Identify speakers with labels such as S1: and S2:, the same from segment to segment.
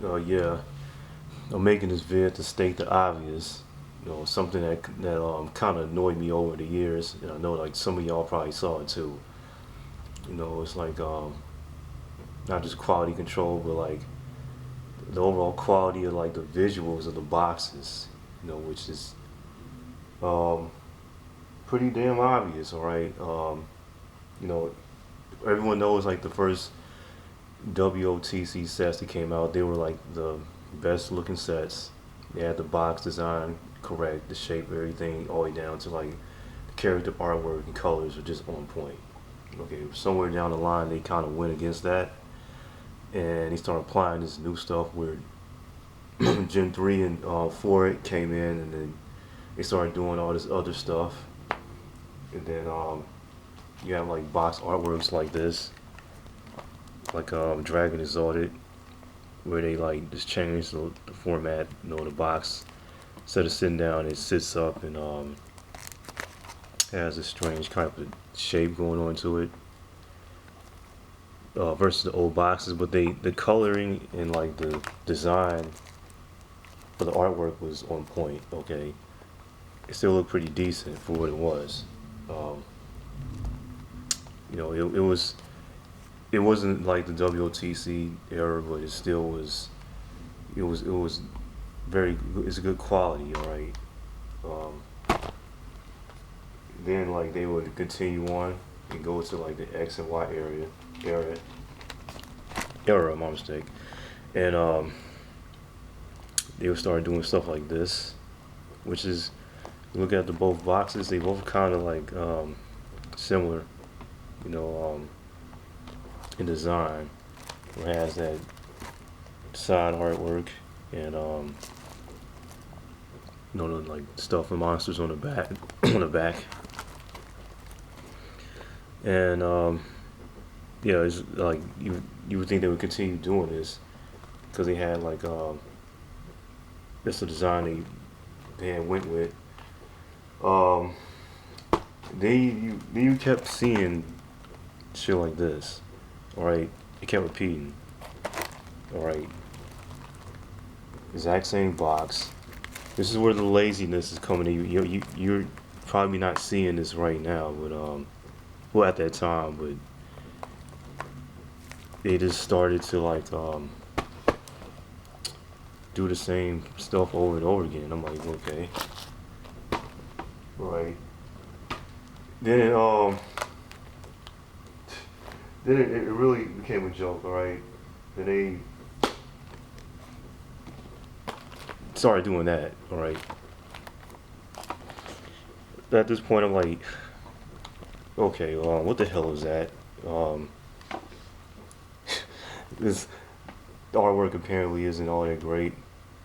S1: Yeah, I'm making this vid to state the obvious. Something that kind of annoyed me over the years, and I know like some of y'all probably saw it too. It's like not just quality control, but like the overall quality of like the visuals of the boxes. Which is um, pretty damn obvious. All right. You know, Everyone knows like the first WOTC sets that came out, they were like the best looking sets. They had the box design correct, the shape, everything, all the way down to like the character artwork and colors were just on point. Okay, somewhere down the line, they kind of went against that, and they started applying this new stuff where Gen 3 and 4 it came in, and then they started doing all this other stuff. And then you have like box artworks like this, like Dragon Exalted, where they like just change the format, the box. Instead of sitting down, it sits up and has a strange kind of shape going on to it. Versus the old boxes, but the coloring and like the design for the artwork was on point. Okay, it still looked pretty decent for what it was. Um, it wasn't like the WOTC era, but it still was. It was very. It's a good quality. All right. Um, then like they would continue on and go to like the X and Y area era. My mistake. And they would start doing stuff like this, which is look at the both boxes. They both kind of like similar. You know, in design. It has that side artwork and the like stuff and monsters on the back on the back. And yeah, it's like you would think they would continue doing this because they had like that's the design they had went with. Um, then you kept seeing shit like this. All right, it kept repeating. All right, exact same box. This is where the laziness is coming in. You're probably not seeing this right now, but well at that time, but they just started to like do the same stuff over and over again. I'm like, okay, right. Then it really became a joke, all right. Then they started doing that, all right. At this point, I'm like, okay, what the hell is that? Um, this artwork apparently isn't all that great.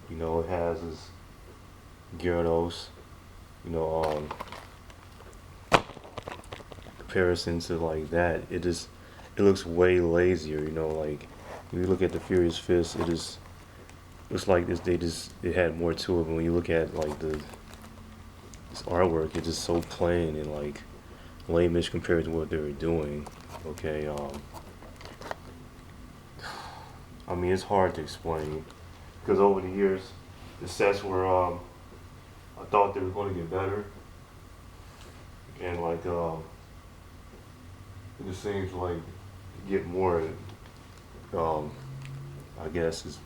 S1: It has this Gyarados, you know, comparison to like that. It looks way lazier. Like if you look at the Furious Fist, it just looks like it had more to it. But when you look at like this artwork, it's just so plain and like lameish compared to what they were doing. Okay, I mean it's hard to explain because over the years the sets were I thought they were going to get better and like it just seems like get more um I guess is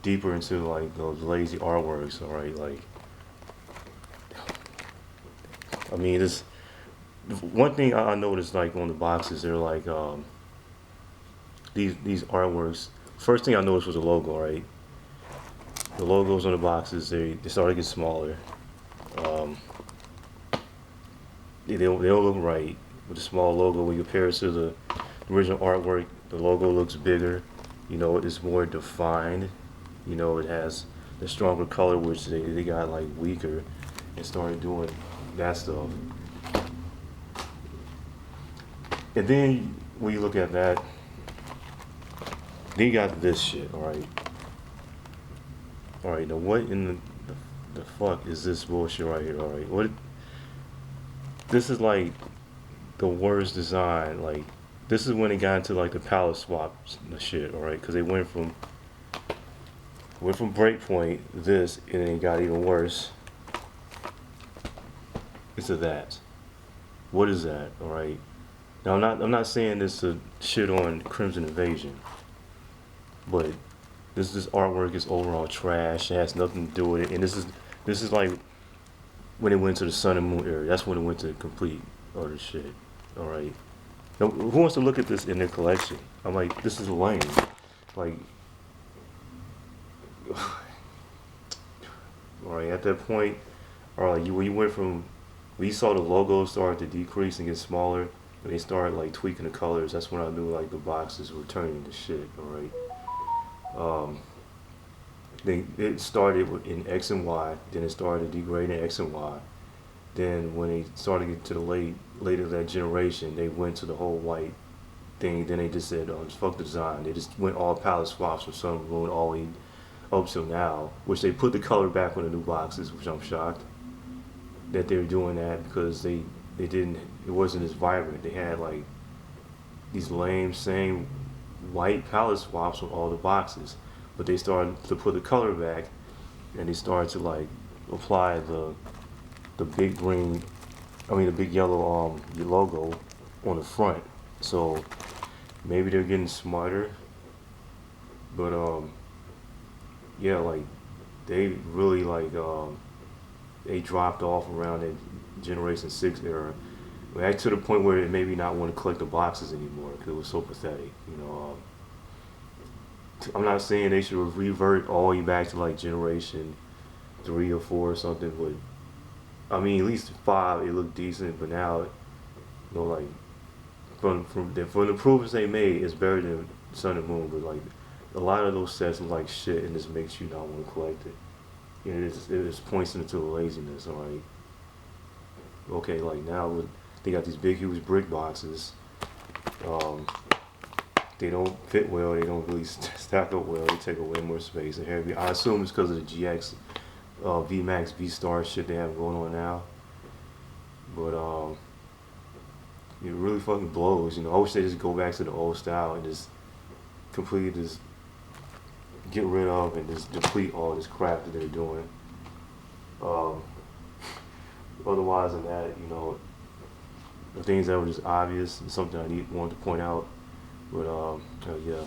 S1: deeper into like those lazy artworks. All right, like I mean it's one thing I noticed like on the boxes they're like these artworks. First thing I noticed was the logo. Right, the logos on the boxes they started to get smaller. Um, they don't look right with a small logo when you compare it to the original artwork. The logo looks bigger. It's more defined. It has the stronger color, which they got like weaker and started doing that stuff. And then when you look at that, then you got this shit. All right. Now what in the fuck is this bullshit right here? All right, what? This is like the worst design. Like this is when it got into like the palette swap shit. All right, because they went from Went from Breakpoint, this, and it got even worse. Into that. What is that? All right. Now I'm not saying this to shit on Crimson Invasion, but this artwork is overall trash. It has nothing to do with it, and this is like when it went to the Sun and Moon era. That's when it went to complete other shit. All right. Now, who wants to look at this in their collection? I'm like, this is lame. Like, all right, at that point, all right, when you went from, we saw the logo start to decrease and get smaller, and they started like tweaking the colors. That's when I knew like the boxes were turning to shit. All right. Um, it started in X and Y, then it started degrading X and Y. Then when they started getting to the later that generation, they went to the whole white thing. Then they just said, "Oh, just fuck the design." They just went all palette swaps from Sun Moon all the way up till now, which they put the color back on the new boxes, which I'm shocked that they were doing that because they didn't. It wasn't as vibrant. They had like these lame same white palette swaps on all the boxes, but they started to put the color back, and they started to like apply the big green, I mean the big yellow logo on the front. So maybe they're getting smarter, but yeah, like they really like they dropped off around the Generation 6 era. Like to the point where it made me not want to collect the boxes anymore because it was so pathetic. I'm not saying they should revert all the way back to like Generation 3 or 4 or something, but I mean at least 5 it looked decent. But now, like from the improvements they made, it's better than Sun and Moon. But like a lot of those sets look like shit, and this makes you not want to collect it. It just points into laziness. All right. Okay, like now they got these big huge brick boxes. Um, they don't fit well. They don't really stack up well. They take away more space. And heavy. I assume it's because of the GX, VMAX, V Star shit they have going on now. But it really fucking blows. I wish they just go back to the old style and just completely just get rid of and just deplete all this crap that they're doing. Um, Otherwise than that, the things that were just obvious and something I wanted to point out. But yeah.